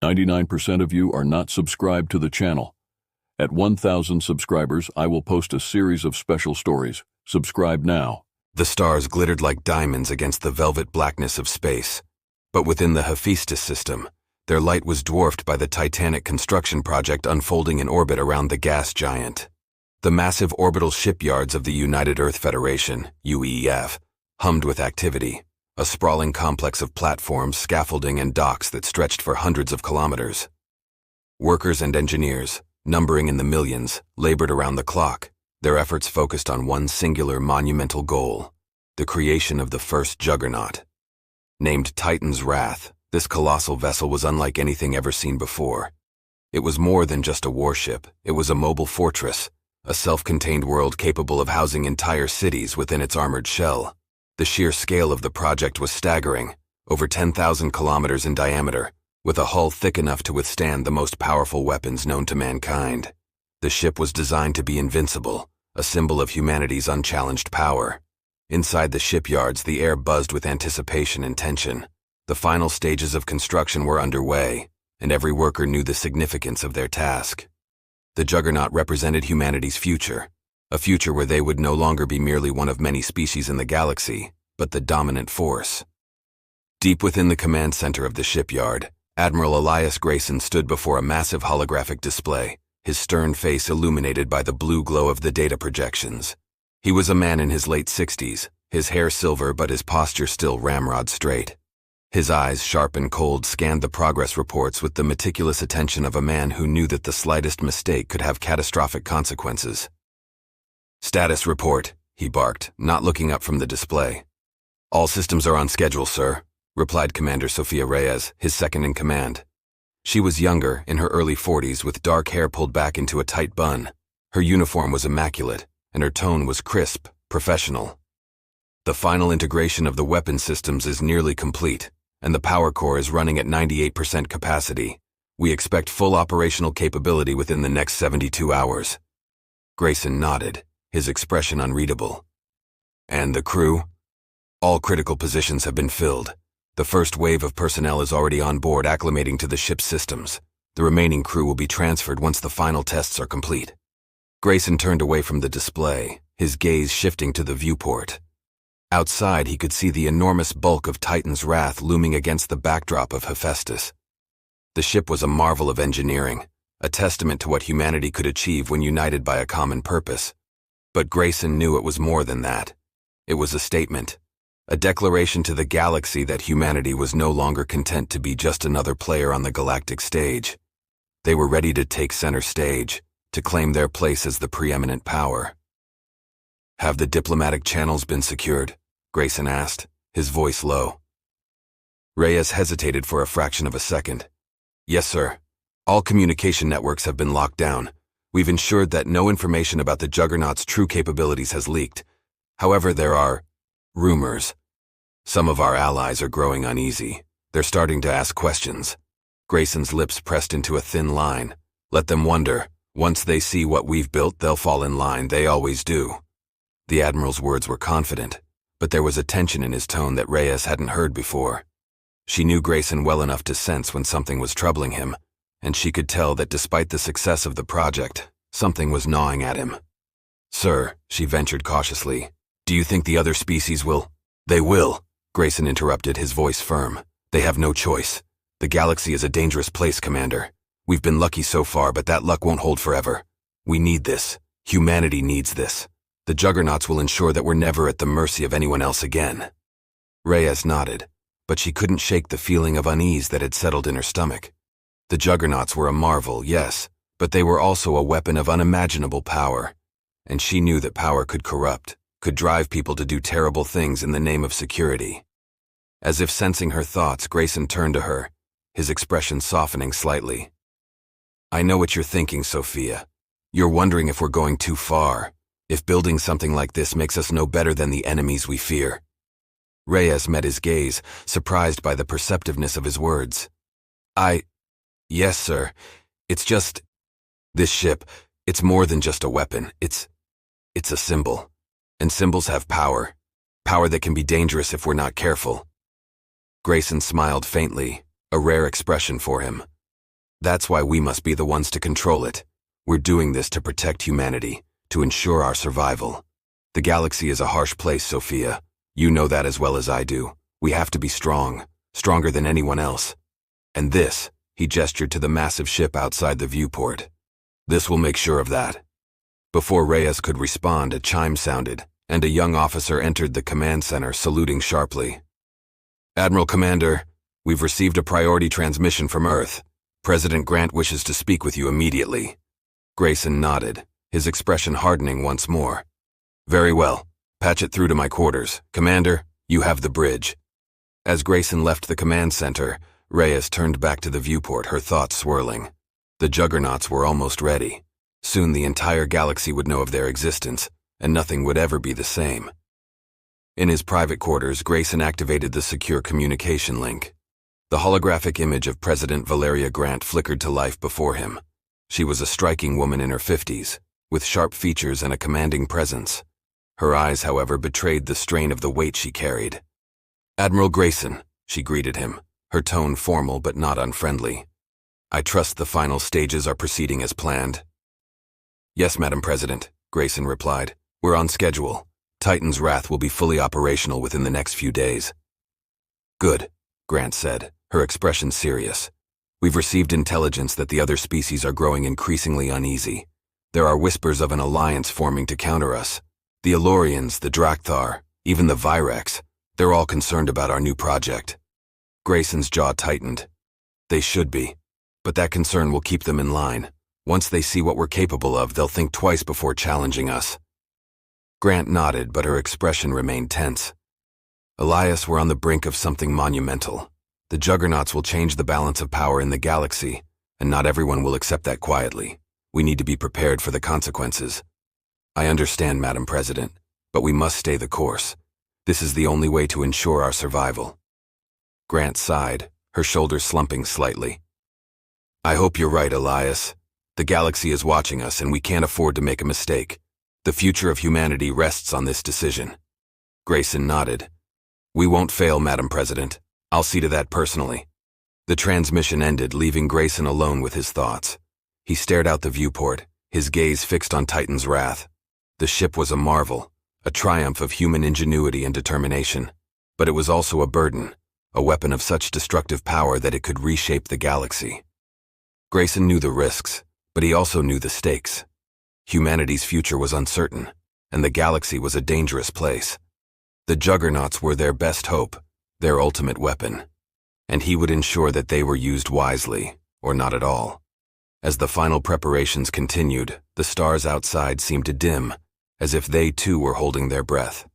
99% of you are not subscribed to the channel. At 1,000 subscribers, I will post a series of special stories. Subscribe now. The stars glittered like diamonds against the velvet blackness of space. But within the Hephaestus system, their light was dwarfed by the titanic construction project unfolding in orbit around the gas giant. The massive orbital shipyards of the United Earth Federation, UEF, hummed with activity, a sprawling complex of platforms, scaffolding, and docks that stretched for hundreds of kilometers. Workers and engineers, numbering in the millions, labored around the clock, their efforts focused on one singular monumental goal, the creation of the first juggernaut. Named Titan's Wrath, this colossal vessel was unlike anything ever seen before. It was more than just a warship, it was a mobile fortress, a self-contained world capable of housing entire cities within its armored shell. The sheer scale of the project was staggering, over 10,000 kilometers in diameter, with a hull thick enough to withstand the most powerful weapons known to mankind. The ship was designed to be invincible, a symbol of humanity's unchallenged power. Inside the shipyards, the air buzzed with anticipation and tension. The final stages of construction were underway, and every worker knew the significance of their task. The juggernaut represented humanity's future, a future where they would no longer be merely one of many species in the galaxy, but the dominant force. Deep within the command center of the shipyard, Admiral Elias Grayson stood before a massive holographic display, his stern face illuminated by the blue glow of the data projections. He was a man in his late 60s, his hair silver but his posture still ramrod straight. His eyes, sharp and cold, scanned the progress reports with the meticulous attention of a man who knew that the slightest mistake could have catastrophic consequences. "Status report," he barked, not looking up from the display. "All systems are on schedule, sir," replied Commander Sofia Reyes, his second-in-command. She was younger, in her early 40s, with dark hair pulled back into a tight bun. Her uniform was immaculate, and her tone was crisp, professional. "The final integration of the weapon systems is nearly complete, and the power core is running at 98% capacity. We expect full operational capability within the next 72 hours. Grayson nodded, his expression unreadable. "And the crew?" "All critical positions have been filled. The first wave of personnel is already on board acclimating to the ship's systems. The remaining crew will be transferred once the final tests are complete." Grayson turned away from the display, his gaze shifting to the viewport. Outside, he could see the enormous bulk of Titan's Wrath looming against the backdrop of Hephaestus. The ship was a marvel of engineering, a testament to what humanity could achieve when united by a common purpose. But Grayson knew it was more than that. It was a statement, a declaration to the galaxy that humanity was no longer content to be just another player on the galactic stage. They were ready to take center stage, to claim their place as the preeminent power. "Have the diplomatic channels been secured?" Grayson asked, his voice low. Reyes hesitated for a fraction of a second. "Yes, sir. All communication networks have been locked down. We've ensured that no information about the Juggernaut's true capabilities has leaked. However, there are rumors. Some of our allies are growing uneasy. They're starting to ask questions." Grayson's lips pressed into a thin line. "Let them wonder. Once they see what we've built, they'll fall in line. They always do." The Admiral's words were confident, but there was a tension in his tone that Reyes hadn't heard before. She knew Grayson well enough to sense when something was troubling him, and she could tell that despite the success of the project, something was gnawing at him. "Sir," she ventured cautiously, "do you think the other species will—" "They will," Grayson interrupted, his voice firm. "They have no choice. The galaxy is a dangerous place, Commander. We've been lucky so far, but that luck won't hold forever. We need this. Humanity needs this. The Juggernauts will ensure that we're never at the mercy of anyone else again." Reyes nodded, but she couldn't shake the feeling of unease that had settled in her stomach. The Juggernauts were a marvel, yes, but they were also a weapon of unimaginable power, and she knew that power could corrupt, could drive people to do terrible things in the name of security. As if sensing her thoughts, Grayson turned to her, his expression softening slightly. "I know what you're thinking, Sophia. You're wondering if we're going too far, if building something like this makes us no better than the enemies we fear." Reyes met his gaze, surprised by the perceptiveness of his words. Yes, sir. It's just... This ship, it's more than just a weapon. It's a symbol. And symbols have power. Power that can be dangerous if we're not careful." Grayson smiled faintly, a rare expression for him. That's why we must be the ones to control it. We're doing this to protect humanity, to ensure our survival. The galaxy is a harsh place, Sophia. You know that as well as I do. We have to be strong, stronger than anyone else. And this, he gestured to the massive ship outside the viewport. This will make sure of that. Before Reyes could respond, a chime sounded, and a young officer entered the command center, saluting sharply. Admiral Commander, we've received a priority transmission from Earth. President Grant wishes to speak with you immediately. Grayson nodded, his expression hardening once more. Very well. Patch it through to my quarters. Commander, you have the bridge. As Grayson left the command center, Reyes turned back to the viewport, her thoughts swirling. The juggernauts were almost ready. Soon the entire galaxy would know of their existence, and nothing would ever be the same. In his private quarters, Grayson activated the secure communication link. The holographic image of President Valeria Grant flickered to life before him. She was a striking woman in her 50s, with sharp features and a commanding presence. Her eyes, however, betrayed the strain of the weight she carried. Admiral Grayson, she greeted him, her tone formal but not unfriendly. I trust the final stages are proceeding as planned. Yes, Madam President, Grayson replied. We're on schedule. Titan's Wrath will be fully operational within the next few days. Good, Grant said, her expression serious. We've received intelligence that the other species are growing increasingly uneasy. There are whispers of an alliance forming to counter us. The Elorians, the Drakthar, even the Virex, they're all concerned about our new project. Grayson's jaw tightened. They should be, but that concern will keep them in line. Once they see what we're capable of, they'll think twice before challenging us. Grant nodded, but her expression remained tense. Elias, we're on the brink of something monumental. The Juggernauts will change the balance of power in the galaxy, and not everyone will accept that quietly. We need to be prepared for the consequences. I understand, Madam President, but we must stay the course. This is the only way to ensure our survival. Grant sighed, her shoulders slumping slightly. I hope you're right, Elias. The galaxy is watching us, and we can't afford to make a mistake. The future of humanity rests on this decision. Grayson nodded. We won't fail, Madam President. I'll see to that personally. The transmission ended, leaving Grayson alone with his thoughts. He stared out the viewport, his gaze fixed on Titan's Wrath. The ship was a marvel, a triumph of human ingenuity and determination. But it was also a burden, a weapon of such destructive power that it could reshape the galaxy. Grayson knew the risks, but he also knew the stakes. Humanity's future was uncertain, and the galaxy was a dangerous place. The Juggernauts were their best hope, their ultimate weapon, and he would ensure that they were used wisely, or not at all. As the final preparations continued, the stars outside seemed to dim, as if they too were holding their breath.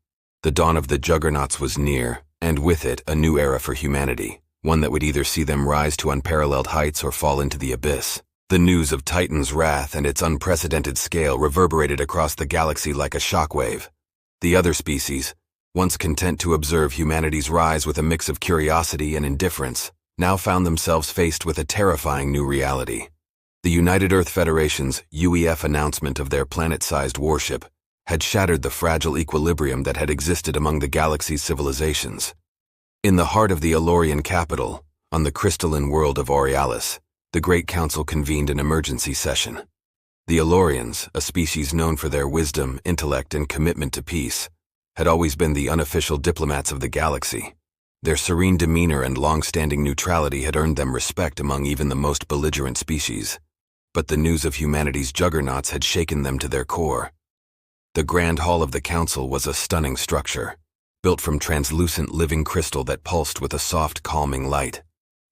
The dawn of the Juggernauts was near, and with it a new era for humanity, one that would either see them rise to unparalleled heights or fall into the abyss. The news of Titan's Wrath and its unprecedented scale reverberated across the galaxy like a shockwave. The other species, once content to observe humanity's rise with a mix of curiosity and indifference, now found themselves faced with a terrifying new reality. The United Earth Federation's UEF announcement of their planet-sized warship had shattered the fragile equilibrium that had existed among the galaxy's civilizations. In the heart of the Elorian capital, on the crystalline world of Aurealis, the Great Council convened an emergency session. The Elorians, a species known for their wisdom, intellect, and commitment to peace, had always been the unofficial diplomats of the galaxy. Their serene demeanor and long-standing neutrality had earned them respect among even the most belligerent species. But the news of humanity's juggernauts had shaken them to their core. The Grand Hall of the Council was a stunning structure, built from translucent living crystal that pulsed with a soft, calming light.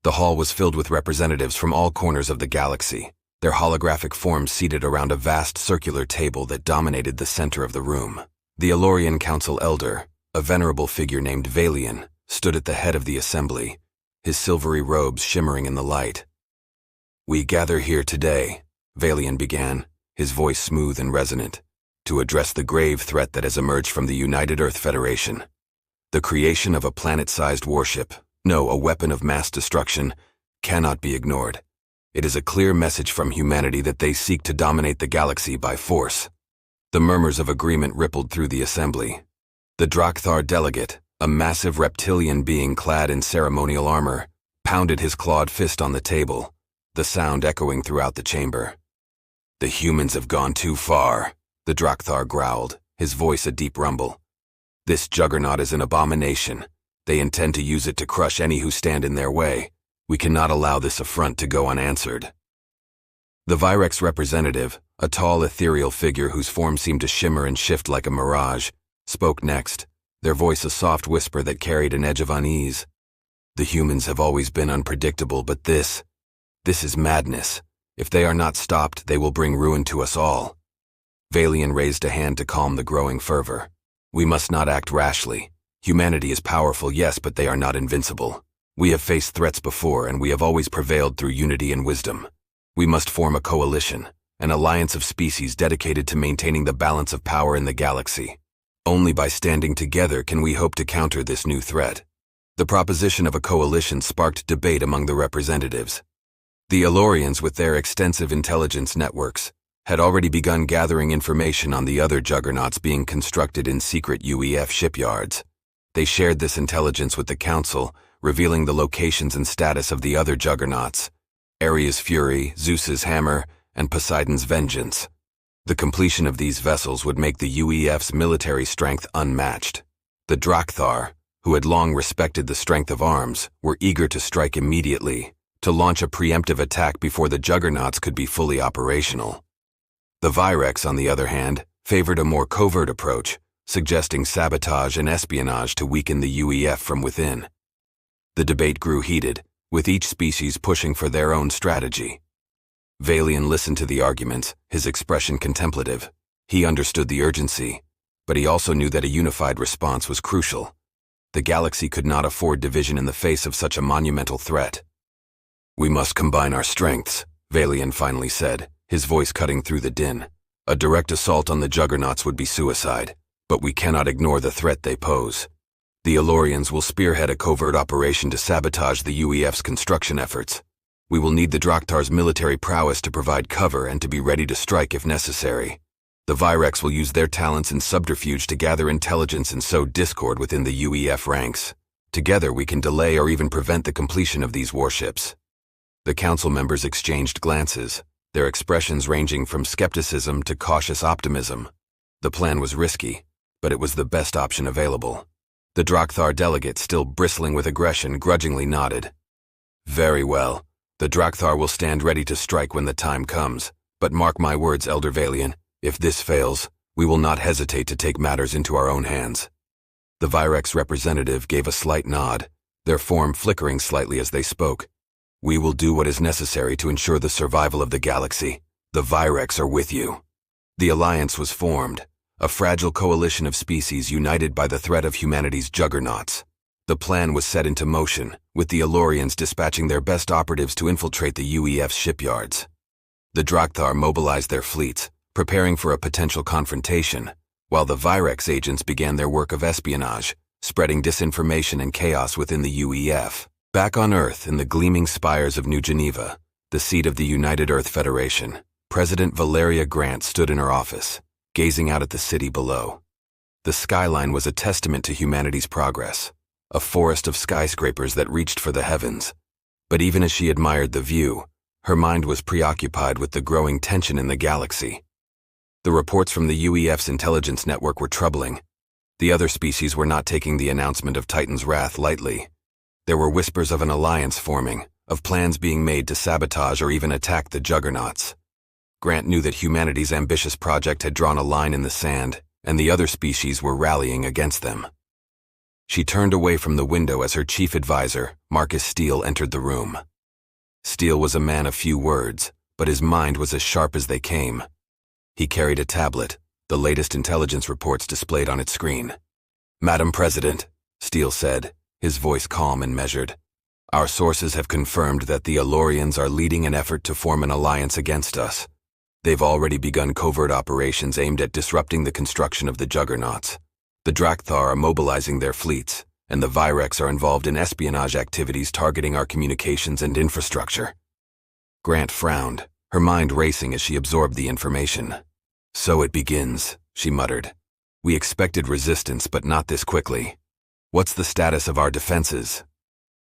The hall was filled with representatives from all corners of the galaxy, their holographic forms seated around a vast circular table that dominated the center of the room. The Elorian Council Elder, a venerable figure named Valian, stood at the head of the assembly, his silvery robes shimmering in the light. We gather here today, Valian began, his voice smooth and resonant, to address the grave threat that has emerged from the United Earth Federation. The creation of a planet-sized warship, no, a weapon of mass destruction, cannot be ignored. It is a clear message from humanity that they seek to dominate the galaxy by force. The murmurs of agreement rippled through the assembly. The Drakthar delegate, a massive reptilian being clad in ceremonial armor, pounded his clawed fist on the table, the sound echoing throughout the chamber. "The humans have gone too far," the Drakthar growled, his voice a deep rumble. "This juggernaut is an abomination. They intend to use it to crush any who stand in their way. We cannot allow this affront to go unanswered." The Virex representative, a tall ethereal figure whose form seemed to shimmer and shift like a mirage, spoke next, their voice a soft whisper that carried an edge of unease. "The humans have always been unpredictable, but this is madness. If they are not stopped, they will bring ruin to us all." Valian raised a hand to calm the growing fervor. "We must not act rashly. Humanity is powerful, yes, but they are not invincible. We have faced threats before, and we have always prevailed through unity and wisdom. We must form a coalition, an alliance of species dedicated to maintaining the balance of power in the galaxy. Only by standing together can we hope to counter this new threat." The proposition of a coalition sparked debate among the representatives. The Elorians, with their extensive intelligence networks, had already begun gathering information on the other juggernauts being constructed in secret UEF shipyards. They shared this intelligence with the Council, revealing the locations and status of the other juggernauts: Ares' Fury, Zeus's Hammer, and Poseidon's Vengeance. The completion of these vessels would make the UEF's military strength unmatched. The Drakthar, who had long respected the strength of arms, were eager to strike immediately, to launch a preemptive attack before the juggernauts could be fully operational. The Virex, on the other hand, favored a more covert approach, suggesting sabotage and espionage to weaken the UEF from within. The debate grew heated, with each species pushing for their own strategy. Valian listened to the arguments, his expression contemplative. He understood the urgency, but he also knew that a unified response was crucial. The galaxy could not afford division in the face of such a monumental threat. "We must combine our strengths," Valian finally said, his voice cutting through the din. "A direct assault on the juggernauts would be suicide, but we cannot ignore the threat they pose. The Elorians will spearhead a covert operation to sabotage the UEF's construction efforts. We will need the Drakthar's military prowess to provide cover and to be ready to strike if necessary. The Virex will use their talents in subterfuge to gather intelligence and sow discord within the UEF ranks. Together we can delay or even prevent the completion of these warships." The council members exchanged glances, their expressions ranging from skepticism to cautious optimism. The plan was risky, but it was the best option available. The Drakthar delegate, still bristling with aggression, grudgingly nodded. "Very well. The Drakthar will stand ready to strike when the time comes, but mark my words, Elder Valian, if this fails, we will not hesitate to take matters into our own hands." The Virex representative gave a slight nod, their form flickering slightly as they spoke. "We will do what is necessary to ensure the survival of the galaxy. The Virex are with you." The alliance was formed, a fragile coalition of species united by the threat of humanity's juggernauts. The plan was set into motion, with the Elorians dispatching their best operatives to infiltrate the UEF's shipyards. The Drakthar mobilized their fleets, preparing for a potential confrontation, while the Virex agents began their work of espionage, spreading disinformation and chaos within the UEF. Back on Earth, in the gleaming spires of New Geneva, the seat of the United Earth Federation, President Valeria Grant stood in her office, gazing out at the city below. The skyline was a testament to humanity's progress, a forest of skyscrapers that reached for the heavens. But even as she admired the view, her mind was preoccupied with the growing tension in the galaxy. The reports from the UEF's intelligence network were troubling. The other species were not taking the announcement of Titan's wrath lightly. There were whispers of an alliance forming, of plans being made to sabotage or even attack the juggernauts. Grant knew that humanity's ambitious project had drawn a line in the sand, and the other species were rallying against them. She turned away from the window as her chief advisor, Marcus Steele, entered the room. Steele was a man of few words, but his mind was as sharp as they came. He carried a tablet, the latest intelligence reports displayed on its screen. "Madam President," Steele said, his voice calm and measured, "our sources have confirmed that the Elorians are leading an effort to form an alliance against us. They've already begun covert operations aimed at disrupting the construction of the juggernauts. The Drakthar are mobilizing their fleets, and the Virex are involved in espionage activities targeting our communications and infrastructure." Grant frowned, her mind racing as she absorbed the information. "So it begins," she muttered. "We expected resistance, but not this quickly. What's the status of our defenses?"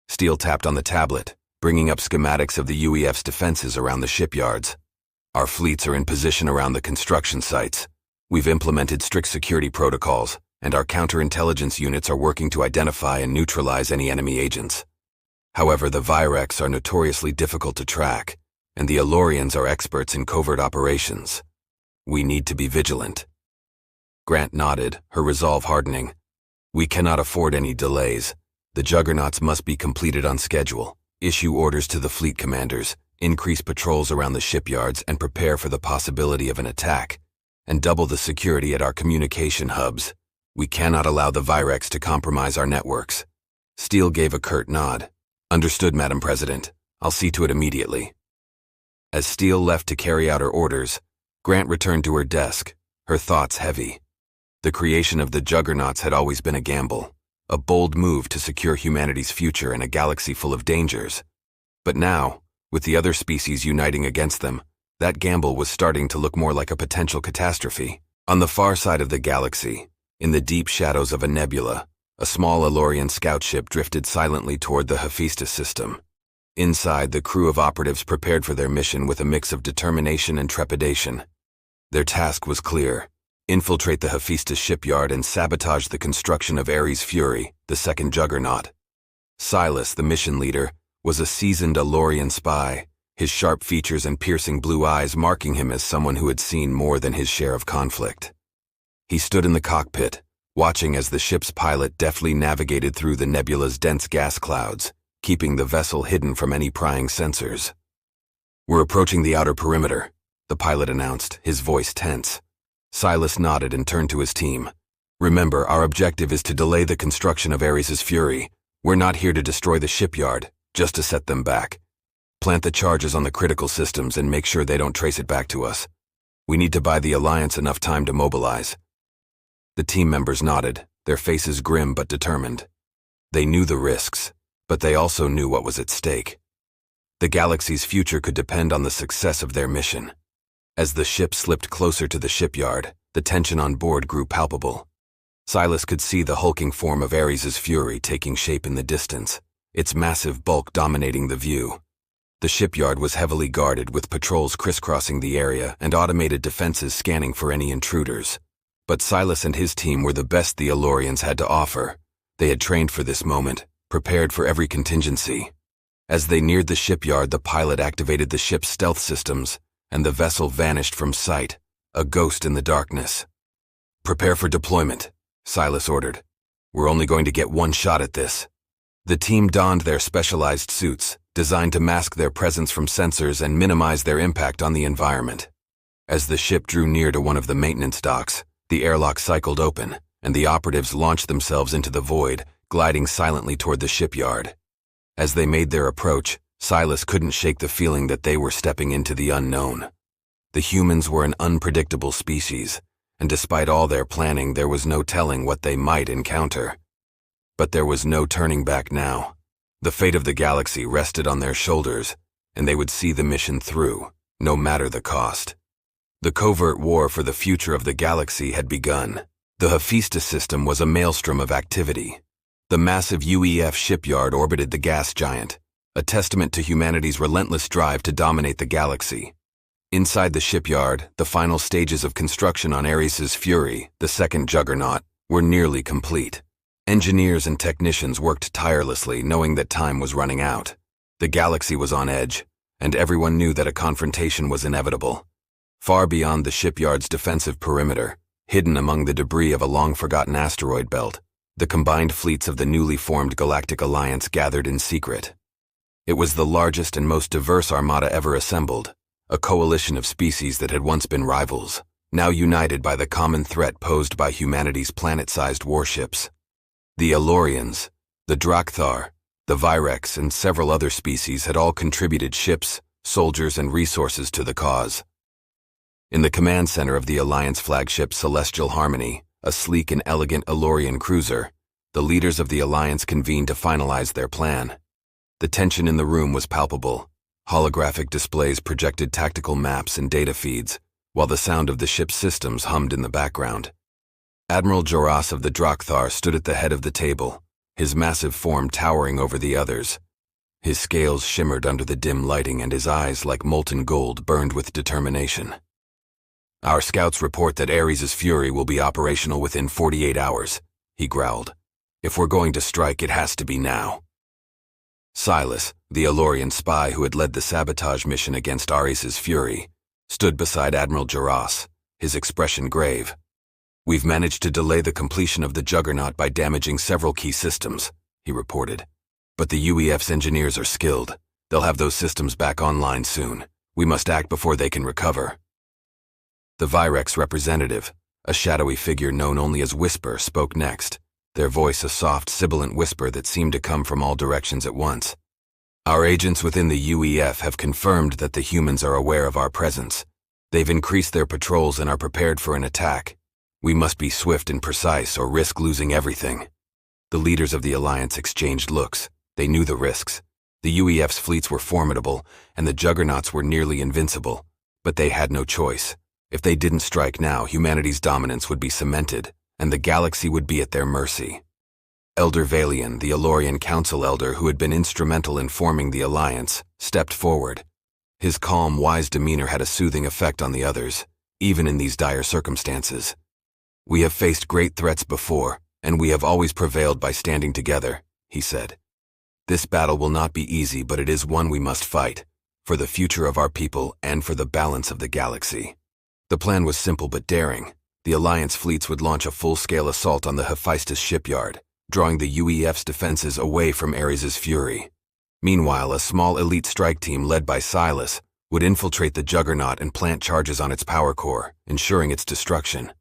Steele tapped on the tablet, bringing up schematics of the UEF's defenses around the shipyards. Our fleets are in position around the construction sites. We've implemented strict security protocols, and our counterintelligence units are working to identify and neutralize any enemy agents. However, the Virex are notoriously difficult to track, and the Elorians are experts in covert operations. We need to be vigilant. Grant nodded, her resolve hardening. We cannot afford any delays. The juggernauts must be completed on schedule. Issue orders to the fleet commanders, increase patrols around the shipyards, and prepare for the possibility of an attack, and double the security at our communication hubs. We cannot allow the Virex to compromise our networks. Steele gave a curt nod. Understood, Madam President. I'll see to it immediately. As Steele left to carry out her orders, Grant returned to her desk, her thoughts heavy. The creation of the Juggernauts had always been a gamble, a bold move to secure humanity's future in a galaxy full of dangers. But now, with the other species uniting against them, that gamble was starting to look more like a potential catastrophe. On the far side of the galaxy, in the deep shadows of a nebula, a small Elorian scout ship drifted silently toward the Hephaestus system. Inside, the crew of operatives prepared for their mission with a mix of determination and trepidation. Their task was clear: infiltrate the Hephaestus shipyard and sabotage the construction of Ares Fury, the second juggernaut. Silas, the mission leader, was a seasoned Elorian spy, his sharp features and piercing blue eyes marking him as someone who had seen more than his share of conflict. He stood in the cockpit, watching as the ship's pilot deftly navigated through the nebula's dense gas clouds, keeping the vessel hidden from any prying sensors. "We're approaching the outer perimeter," the pilot announced, his voice tense. Silas nodded and turned to his team. "Remember, our objective is to delay the construction of Ares' Fury. We're not here to destroy the shipyard, just to set them back. Plant the charges on the critical systems and make sure they don't trace it back to us. We need to buy the Alliance enough time to mobilize." The team members nodded, their faces grim but determined. They knew the risks, but they also knew what was at stake. The galaxy's future could depend on the success of their mission. As the ship slipped closer to the shipyard, the tension on board grew palpable. Silas could see the hulking form of Ares' Fury taking shape in the distance, its massive bulk dominating the view. The shipyard was heavily guarded, with patrols crisscrossing the area and automated defenses scanning for any intruders. But Silas and his team were the best the Elorians had to offer. They had trained for this moment, prepared for every contingency. As they neared the shipyard, the pilot activated the ship's stealth systems, and the vessel vanished from sight, a ghost in the darkness. "Prepare for deployment," Silas ordered. "We're only going to get one shot at this." The team donned their specialized suits, designed to mask their presence from sensors and minimize their impact on the environment. As the ship drew near to one of the maintenance docks, the airlock cycled open, and the operatives launched themselves into the void, gliding silently toward the shipyard. As they made their approach, Silas couldn't shake the feeling that they were stepping into the unknown. The humans were an unpredictable species, and despite all their planning, there was no telling what they might encounter. But there was no turning back now. The fate of the galaxy rested on their shoulders, and they would see the mission through, no matter the cost. The covert war for the future of the galaxy had begun. The Hephaestus system was a maelstrom of activity. The massive UEF shipyard orbited the gas giant, a testament to humanity's relentless drive to dominate the galaxy. Inside the shipyard, the final stages of construction on Ares' Fury, the second juggernaut, were nearly complete. Engineers and technicians worked tirelessly, knowing that time was running out. The galaxy was on edge, and everyone knew that a confrontation was inevitable. Far beyond the shipyard's defensive perimeter, hidden among the debris of a long-forgotten asteroid belt, the combined fleets of the newly formed Galactic Alliance gathered in secret. It was the largest and most diverse armada ever assembled, a coalition of species that had once been rivals, now united by the common threat posed by humanity's planet-sized warships. The Elorians, the Drakthar, the Virex, and several other species had all contributed ships, soldiers, and resources to the cause. In the command center of the Alliance flagship Celestial Harmony, a sleek and elegant Elorian cruiser, the leaders of the Alliance convened to finalize their plan. The tension in the room was palpable. Holographic displays projected tactical maps and data feeds, while the sound of the ship's systems hummed in the background. Admiral Joras of the Drakthar stood at the head of the table, his massive form towering over the others. His scales shimmered under the dim lighting and his eyes, like molten gold, burned with determination. "Our scouts report that Ares' Fury will be operational within 48 hours, he growled. "If we're going to strike, it has to be now." Silas, the Elorian spy who had led the sabotage mission against Ares' Fury, stood beside Admiral Jaros, his expression grave. "We've managed to delay the completion of the Juggernaut by damaging several key systems," he reported. "But the UEF's engineers are skilled. They'll have those systems back online soon. We must act before they can recover." The Virex representative, a shadowy figure known only as Whisper, spoke next, their voice a soft, sibilant whisper that seemed to come from all directions at once. "Our agents within the UEF have confirmed that the humans are aware of our presence. They've increased their patrols and are prepared for an attack. We must be swift and precise or risk losing everything." The leaders of the Alliance exchanged looks. They knew the risks. The UEF's fleets were formidable, and the Juggernauts were nearly invincible. But they had no choice. If they didn't strike now, humanity's dominance would be cemented, and the galaxy would be at their mercy. Elder Valian, the Elorian Council Elder who had been instrumental in forming the Alliance, stepped forward. His calm, wise demeanor had a soothing effect on the others, even in these dire circumstances. "We have faced great threats before, and we have always prevailed by standing together," he said. "This battle will not be easy, but it is one we must fight, for the future of our people and for the balance of the galaxy." The plan was simple but daring. The Alliance fleets would launch a full-scale assault on the Hephaestus shipyard, drawing the UEF's defenses away from Ares' Fury. Meanwhile, a small elite strike team led by Silas would infiltrate the Juggernaut and plant charges on its power core, ensuring its destruction.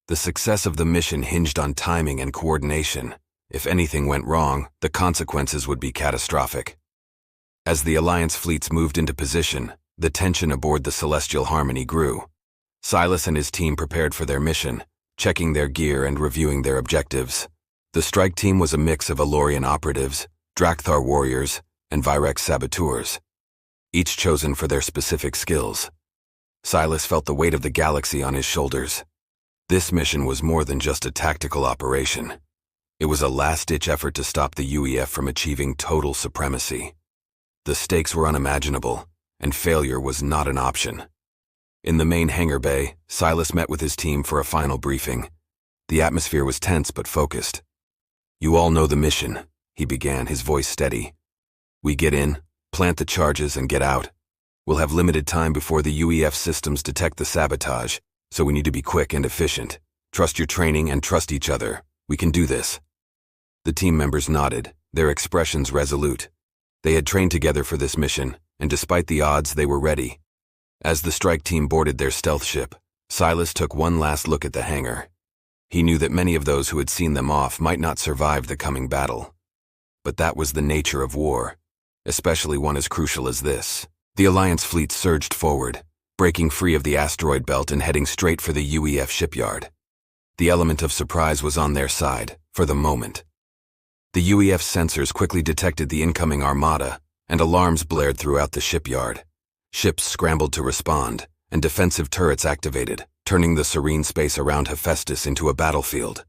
The success of the mission hinged on timing and coordination. If anything went wrong, the consequences would be catastrophic. As the Alliance fleets moved into position, the tension aboard the Celestial Harmony grew. Silas and his team prepared for their mission, checking their gear and reviewing their objectives. The strike team was a mix of Elorian operatives, Drakthar warriors, and Virex saboteurs, each chosen for their specific skills. Silas felt the weight of the galaxy on his shoulders. This mission was more than just a tactical operation. It was a last-ditch effort to stop the UEF from achieving total supremacy. The stakes were unimaginable, and failure was not an option. In the main hangar bay, Silas met with his team for a final briefing. The atmosphere was tense but focused. "You all know the mission," he began, his voice steady. "We get in, plant the charges, and get out. We'll have limited time before the UEF systems detect the sabotage, so we need to be quick and efficient. Trust your training and trust each other. We can do this." The team members nodded, their expressions resolute. They had trained together for this mission, and despite the odds, they were ready. As the strike team boarded their stealth ship, Silas took one last look at the hangar. He knew that many of those who had seen them off might not survive the coming battle. But that was the nature of war, especially one as crucial as this. The Alliance fleet surged forward, breaking free of the asteroid belt and heading straight for the UEF shipyard. The element of surprise was on their side, for the moment. The UEF sensors quickly detected the incoming armada, and alarms blared throughout the shipyard. Ships scrambled to respond, and defensive turrets activated, turning the serene space around Hephaestus into a battlefield.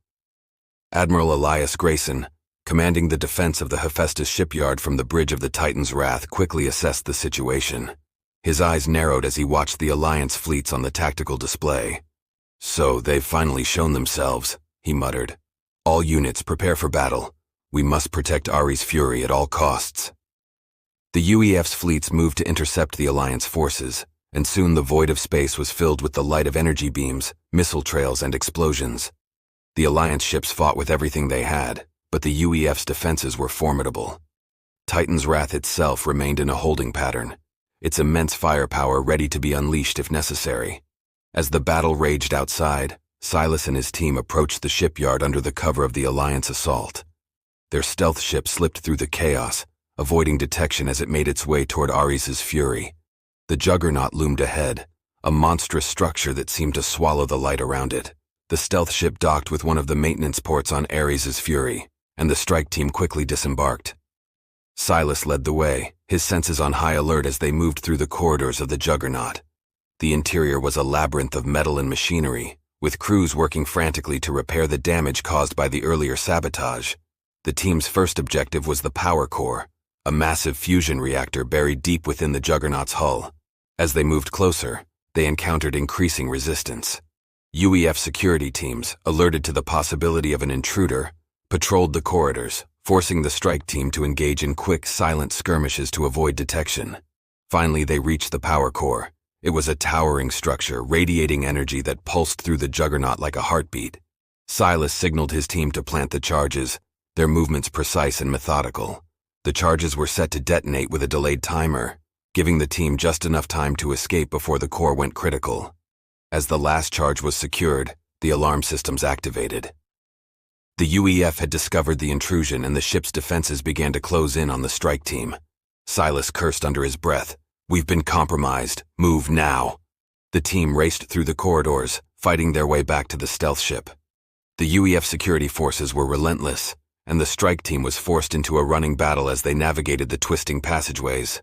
Admiral Elias Grayson, commanding the defense of the Hephaestus shipyard from the bridge of the Titan's Wrath, quickly assessed the situation. His eyes narrowed as he watched the Alliance fleets on the tactical display. "So they've finally shown themselves," he muttered. "All units prepare for battle. We must protect Ares' Fury at all costs." The UEF's fleets moved to intercept the Alliance forces, and soon the void of space was filled with the light of energy beams, missile trails, and explosions. The Alliance ships fought with everything they had, but the UEF's defenses were formidable. Titan's Wrath itself remained in a holding pattern, its immense firepower ready to be unleashed if necessary. As the battle raged outside, Silas and his team approached the shipyard under the cover of the Alliance assault. Their stealth ship slipped through the chaos, avoiding detection as it made its way toward Ares' Fury. The Juggernaut loomed ahead, a monstrous structure that seemed to swallow the light around it. The stealth ship docked with one of the maintenance ports on Ares' Fury, and the strike team quickly disembarked. Silas led the way, his senses on high alert as they moved through the corridors of the Juggernaut. The interior was a labyrinth of metal and machinery, with crews working frantically to repair the damage caused by the earlier sabotage. The team's first objective was the power core, a massive fusion reactor buried deep within the Juggernaut's hull. As they moved closer, they encountered increasing resistance. UEF security teams, alerted to the possibility of an intruder, patrolled the corridors, forcing the strike team to engage in quick, silent skirmishes to avoid detection. Finally, they reached the power core. It was a towering structure, radiating energy that pulsed through the Juggernaut like a heartbeat. Silas signaled his team to plant the charges, their movements precise and methodical. The charges were set to detonate with a delayed timer, giving the team just enough time to escape before the core went critical. As the last charge was secured, the alarm systems activated. The UEF had discovered the intrusion and the ship's defenses began to close in on the strike team. Silas cursed under his breath. "We've been compromised. Move now." The team raced through the corridors, fighting their way back to the stealth ship. The UEF security forces were relentless, and the strike team was forced into a running battle as they navigated the twisting passageways.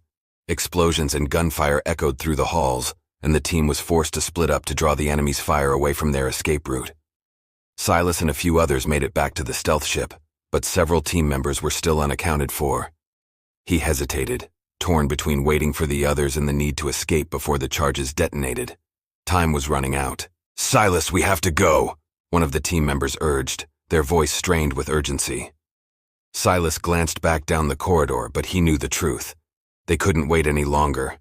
Explosions and gunfire echoed through the halls, and the team was forced to split up to draw the enemy's fire away from their escape route. Silas and a few others made it back to the stealth ship, but several team members were still unaccounted for. He hesitated, torn between waiting for the others and the need to escape before the charges detonated. Time was running out. "Silas, we have to go," one of the team members urged, their voice strained with urgency. Silas glanced back down the corridor, but he knew the truth. They couldn't wait any longer.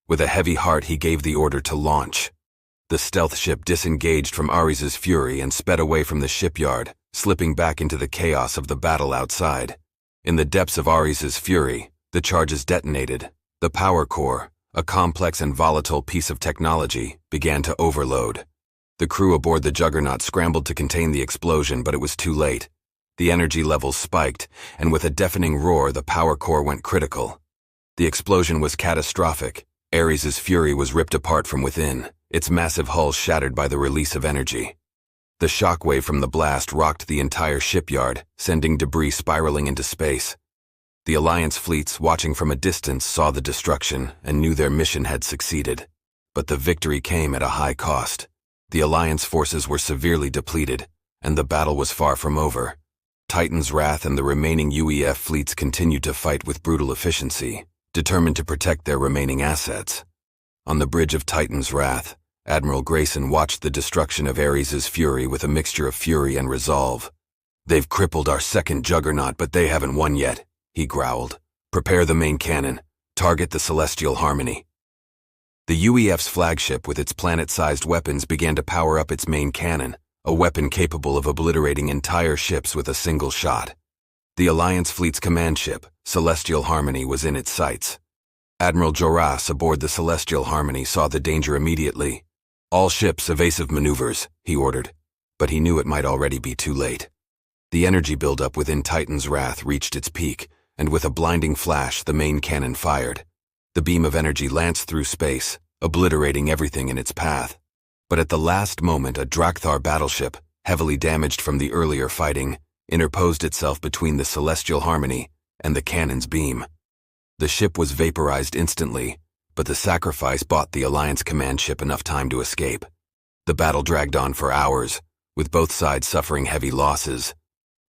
With a heavy heart, he gave the order to launch. The stealth ship disengaged from Ares' fury and sped away from the shipyard, slipping back into the chaos of the battle outside. In the depths of Ares' fury, the charges detonated. The power core, a complex and volatile piece of technology, began to overload. The crew aboard the Juggernaut scrambled to contain the explosion, but it was too late. The energy levels spiked, and with a deafening roar, the power core went critical. The explosion was catastrophic. Ares' fury was ripped apart from within, its massive hull shattered by the release of energy. The shockwave from the blast rocked the entire shipyard, sending debris spiraling into space. The Alliance fleets, watching from a distance, saw the destruction and knew their mission had succeeded. But the victory came at a high cost. The Alliance forces were severely depleted, and the battle was far from over. Titan's Wrath and the remaining UEF fleets continued to fight with brutal efficiency, determined to protect their remaining assets. On the bridge of Titan's Wrath, Admiral Grayson watched the destruction of Ares' fury with a mixture of fury and resolve. "They've crippled our second Juggernaut, but they haven't won yet," he growled. "Prepare the main cannon. Target the Celestial Harmony." The UEF's flagship with its planet-sized weapons began to power up its main cannon, a weapon capable of obliterating entire ships with a single shot. The Alliance fleet's command ship, Celestial Harmony, was in its sights. Admiral Joras aboard the Celestial Harmony saw the danger immediately. "All ships, evasive maneuvers," he ordered, but he knew it might already be too late. The energy buildup within Titan's Wrath reached its peak, and with a blinding flash, the main cannon fired. The beam of energy lanced through space, obliterating everything in its path. But at the last moment, a Drakthar battleship, heavily damaged from the earlier fighting, interposed itself between the Celestial Harmony and the cannon's beam. The ship was vaporized instantly, but the sacrifice bought the Alliance command ship enough time to escape. The battle dragged on for hours, with both sides suffering heavy losses.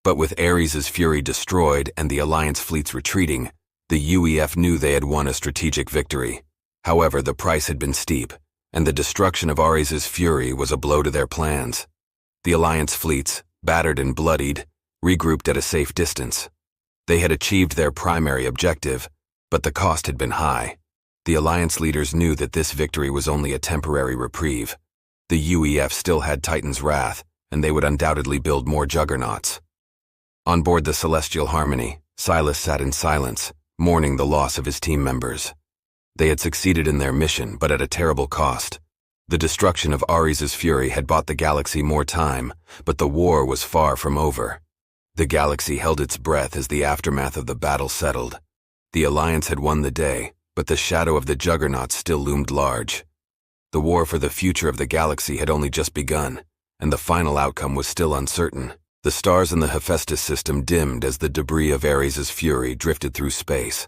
But with Ares' fury destroyed and the Alliance fleets retreating, the UEF knew they had won a strategic victory. However, the price had been steep, and the destruction of Ares' fury was a blow to their plans. The Alliance fleets, battered and bloodied, regrouped at a safe distance. They had achieved their primary objective, but the cost had been high. The Alliance leaders knew that this victory was only a temporary reprieve. The UEF still had Titan's Wrath, and they would undoubtedly build more juggernauts. On board the Celestial Harmony, Silas sat in silence, mourning the loss of his team members. They had succeeded in their mission, but at a terrible cost. The destruction of Ares' fury had bought the galaxy more time, but the war was far from over. The galaxy held its breath as the aftermath of the battle settled. The Alliance had won the day, but the shadow of the Juggernaut still loomed large. The war for the future of the galaxy had only just begun, and the final outcome was still uncertain. The stars in the Hephaestus system dimmed as the debris of Ares' fury drifted through space,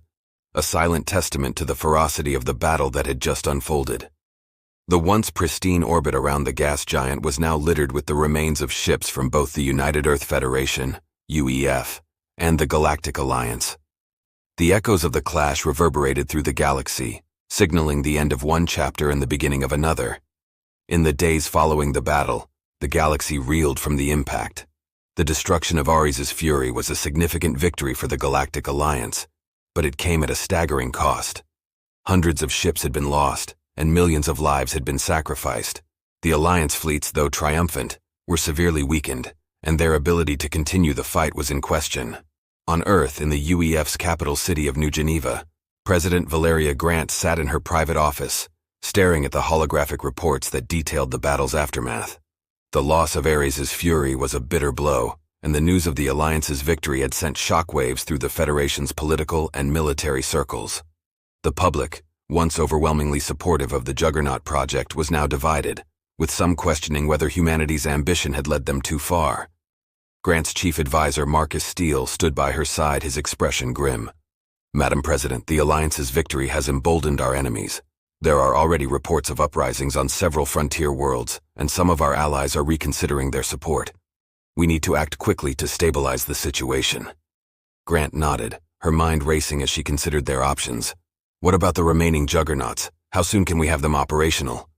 a silent testament to the ferocity of the battle that had just unfolded. The once pristine orbit around the gas giant was now littered with the remains of ships from both the United Earth Federation, UEF, and the Galactic Alliance. The echoes of the clash reverberated through the galaxy, signaling the end of one chapter and the beginning of another. In the days following the battle, the galaxy reeled from the impact. The destruction of Ares' fury was a significant victory for the Galactic Alliance, but it came at a staggering cost. Hundreds of ships had been lost, and millions of lives had been sacrificed. The Alliance fleets, though triumphant, were severely weakened, and their ability to continue the fight was in question. On Earth, in the UEF's capital city of New Geneva, President Valeria Grant sat in her private office, staring at the holographic reports that detailed the battle's aftermath. The loss of Ares' fury was a bitter blow, and the news of the Alliance's victory had sent shockwaves through the Federation's political and military circles. The public, once overwhelmingly supportive of the Juggernaut project, was now divided, with some questioning whether humanity's ambition had led them too far. Grant's chief advisor, Marcus Steele, stood by her side, his expression grim. "Madam President, the Alliance's victory has emboldened our enemies. There are already reports of uprisings on several frontier worlds, and some of our allies are reconsidering their support. We need to act quickly to stabilize the situation." Grant nodded, her mind racing as she considered their options. "What about the remaining Juggernauts? How soon can we have them operational?"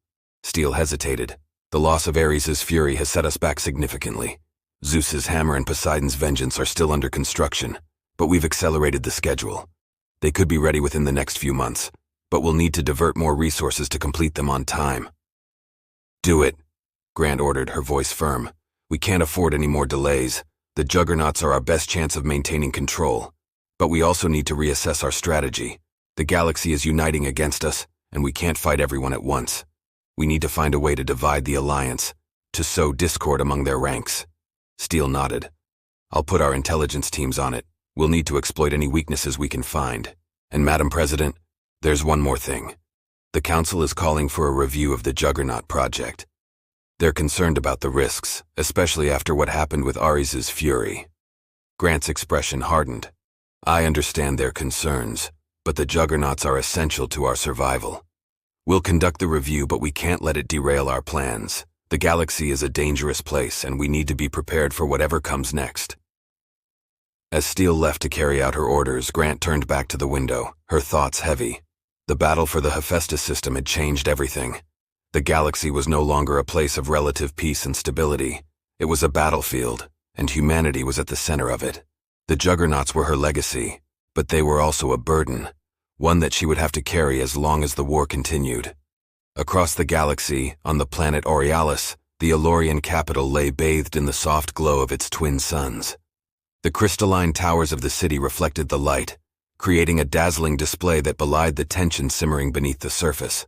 Steele hesitated. "The loss of Ares' fury has set us back significantly. Zeus's hammer and Poseidon's vengeance are still under construction, but we've accelerated the schedule. They could be ready within the next few months, but we'll need to divert more resources to complete them on time." "Do it," Grant ordered, her voice firm. "We can't afford any more delays. The Juggernauts are our best chance of maintaining control. But we also need to reassess our strategy. The galaxy is uniting against us, and we can't fight everyone at once. We need to find a way to divide the Alliance, to sow discord among their ranks." Steele nodded. "I'll put our intelligence teams on it. We'll need to exploit any weaknesses we can find. And Madam President, there's one more thing. The Council is calling for a review of the Juggernaut project. They're concerned about the risks, especially after what happened with Ares' fury." Grant's expression hardened. "I understand their concerns, but the Juggernauts are essential to our survival. We'll conduct the review, but we can't let it derail our plans. The galaxy is a dangerous place, and we need to be prepared for whatever comes next." As Steele left to carry out her orders, Grant turned back to the window, her thoughts heavy. The battle for the Hephaestus system had changed everything. The galaxy was no longer a place of relative peace and stability. It was a battlefield, and humanity was at the center of it. The Juggernauts were her legacy, but they were also a burden, one that she would have to carry as long as the war continued. Across the galaxy, on the planet Aurealis, the Elorian capital lay bathed in the soft glow of its twin suns. The crystalline towers of the city reflected the light, creating a dazzling display that belied the tension simmering beneath the surface.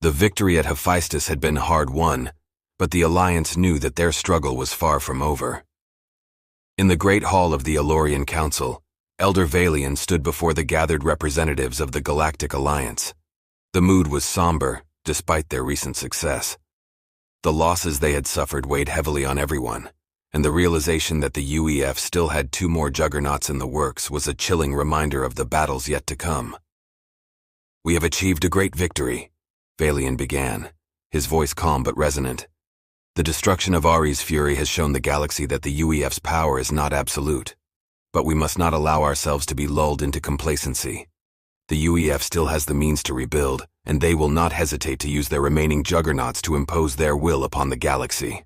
The victory at Hephaestus had been hard won, but the Alliance knew that their struggle was far from over. In the great hall of the Elorian Council, Elder Valian stood before the gathered representatives of the Galactic Alliance. The mood was somber, despite their recent success. The losses they had suffered weighed heavily on everyone, and the realization that the UEF still had 2 more Juggernauts in the works was a chilling reminder of the battles yet to come. "We have achieved a great victory," Valian began, his voice calm but resonant. "The destruction of Ares' fury has shown the galaxy that the UEF's power is not absolute, but we must not allow ourselves to be lulled into complacency. The UEF still has the means to rebuild, and they will not hesitate to use their remaining Juggernauts to impose their will upon the galaxy."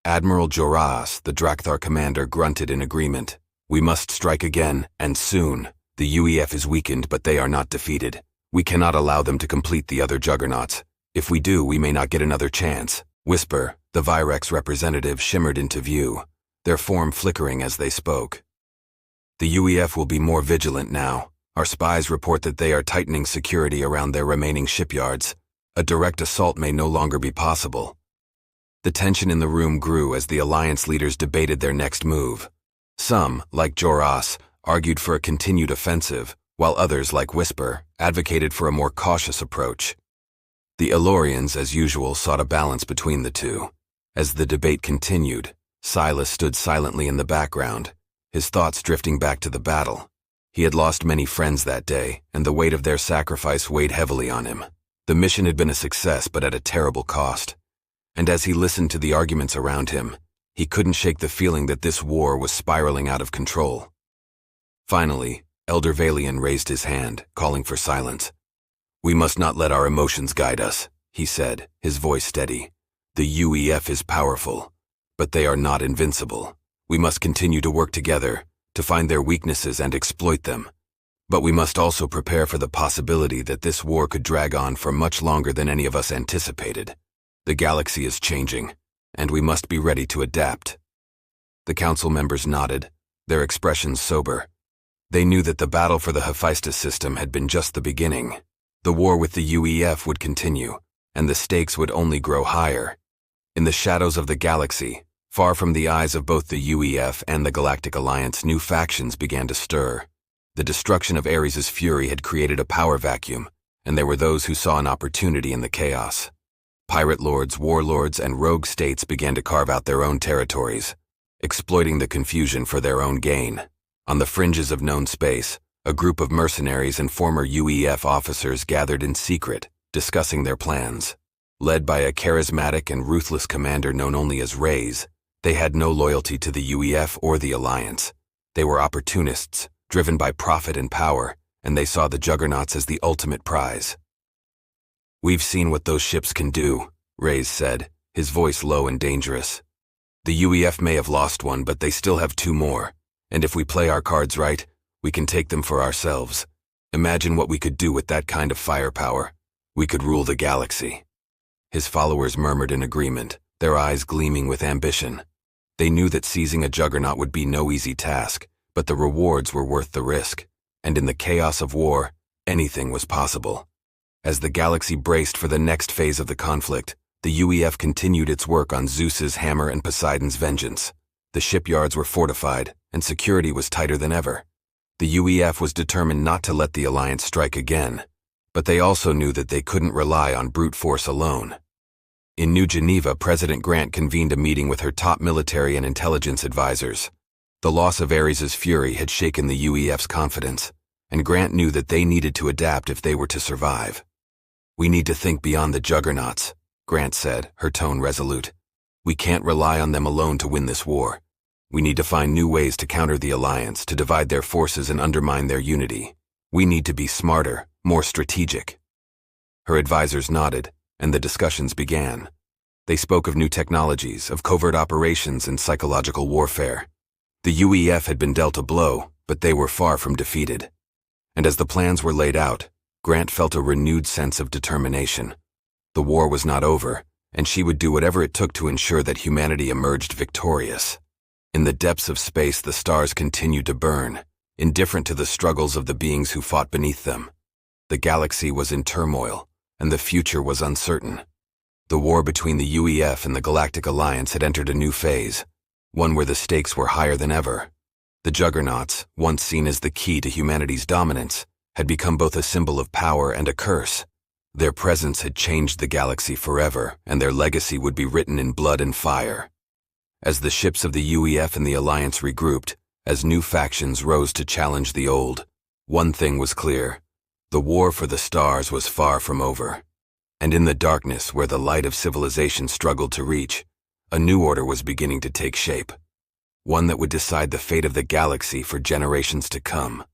Admiral Joras, the Drakthar commander, grunted in agreement. "We must strike again, and soon. The UEF is weakened, but they are not defeated. We cannot allow them to complete the other Juggernauts. If we do, we may not get another chance." Whisper, the Virex representative, shimmered into view, their form flickering as they spoke. "The UEF will be more vigilant now. Our spies report that they are tightening security around their remaining shipyards. A direct assault may no longer be possible." The tension in the room grew as the Alliance leaders debated their next move. Some, like Joras, argued for a continued offensive, while others, like Whisper, advocated for a more cautious approach. The Elorians, as usual, sought a balance between the two. As the debate continued, Silas stood silently in the background, his thoughts drifting back to the battle. He had lost many friends that day, and the weight of their sacrifice weighed heavily on him. The mission had been a success, but at a terrible cost. And as he listened to the arguments around him, he couldn't shake the feeling that this war was spiraling out of control. Finally, Elder Valian raised his hand, calling for silence. "We must not let our emotions guide us," he said, his voice steady. "The UEF is powerful, but they are not invincible. We must continue to work together, to find their weaknesses and exploit them. But we must also prepare for the possibility that this war could drag on for much longer than any of us anticipated. The galaxy is changing, and we must be ready to adapt." The council members nodded, their expressions sober. They knew that the battle for the Hephaestus system had been just the beginning. The war with the UEF would continue, and the stakes would only grow higher. In the shadows of the galaxy, far from the eyes of both the UEF and the Galactic Alliance, new factions began to stir. The destruction of Ares' fury had created a power vacuum, and there were those who saw an opportunity in the chaos. Pirate lords, warlords, and rogue states began to carve out their own territories, exploiting the confusion for their own gain. On the fringes of known space, a group of mercenaries and former UEF officers gathered in secret, discussing their plans. Led by a charismatic and ruthless commander known only as Rays, they had no loyalty to the UEF or the Alliance. They were opportunists, driven by profit and power, and they saw the Juggernauts as the ultimate prize. "We've seen what those ships can do," Rays said, his voice low and dangerous. "The UEF may have lost one, but they still have two more. And if we play our cards right, we can take them for ourselves. Imagine what we could do with that kind of firepower. We could rule the galaxy." His followers murmured in agreement, their eyes gleaming with ambition. They knew that seizing a juggernaut would be no easy task, but the rewards were worth the risk, and in the chaos of war, anything was possible. As the galaxy braced for the next phase of the conflict, the UEF continued its work on Zeus's hammer and Poseidon's vengeance. The shipyards were fortified, and security was tighter than ever. The UEF was determined not to let the Alliance strike again, but they also knew that they couldn't rely on brute force alone. In New Geneva, President Grant convened a meeting with her top military and intelligence advisors. The loss of Ares' fury had shaken the UEF's confidence, and Grant knew that they needed to adapt if they were to survive. "We need to think beyond the Juggernauts," Grant said, her tone resolute. "We can't rely on them alone to win this war. We need to find new ways to counter the Alliance, to divide their forces and undermine their unity. We need to be smarter, more strategic." Her advisors nodded, and the discussions began. They spoke of new technologies, of covert operations and psychological warfare. The UEF had been dealt a blow, but they were far from defeated. And as the plans were laid out, Grant felt a renewed sense of determination. The war was not over, and she would do whatever it took to ensure that humanity emerged victorious. In the depths of space, the stars continued to burn, indifferent to the struggles of the beings who fought beneath them. The galaxy was in turmoil, and the future was uncertain. The war between the UEF and the Galactic Alliance had entered a new phase, one where the stakes were higher than ever. The Juggernauts, once seen as the key to humanity's dominance, had become both a symbol of power and a curse. Their presence had changed the galaxy forever, and their legacy would be written in blood and fire. As the ships of the UEF and the Alliance regrouped, as new factions rose to challenge the old, one thing was clear: the war for the stars was far from over. And in the darkness where the light of civilization struggled to reach, a new order was beginning to take shape, one that would decide the fate of the galaxy for generations to come.